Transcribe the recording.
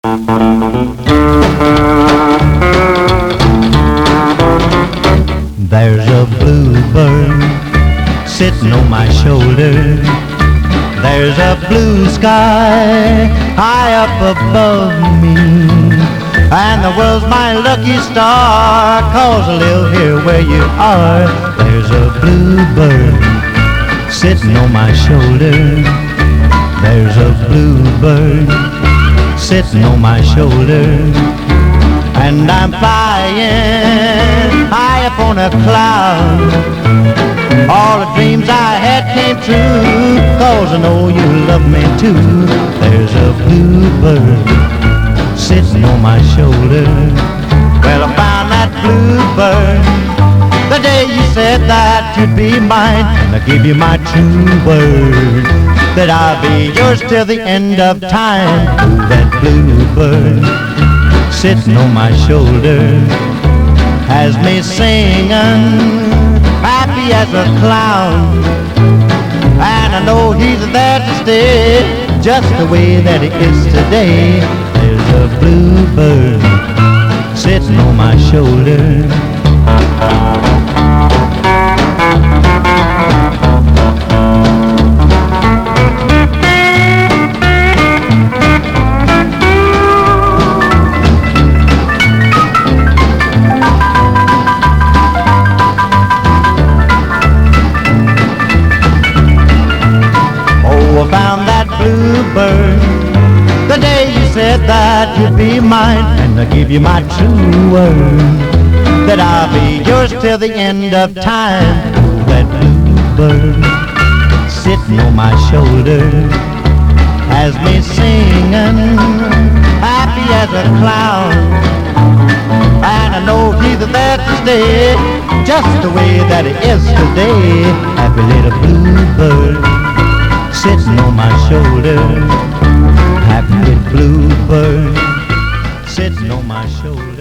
There's a bluebird sitting on my shoulder. There's a blue sky high up above me, and the world's my lucky star, 'cause I live here where you are. There's a bluebird sitting on my shoulder. There's a bluebird sitting on my shoulder, and I'm flying high up on a cloud. All the dreams I had came true, 'cause I know you love me too. There's a bluebird sitting on my shoulder. Well, I found that bluebird the day you said that you'd be mine, and I give you my true word that I'll be yours till the end of time. Oh, that bluebird sitting on my shoulder has me singing, happy as a clown, and I know he's there to stay, just the way that he is today. There's a bluebird sitting on my shoulder. I found that bluebird the day you said that you'd be mine, and I give you my true word that I'll be yours till the end of time. Oh, that bluebird sitting on my shoulder has me singing, happy as a clown, and I know he's there to stay, just the way that he is today. Happy little bluebird sitting on my shoulder. Happy little bluebird sitting on my shoulder.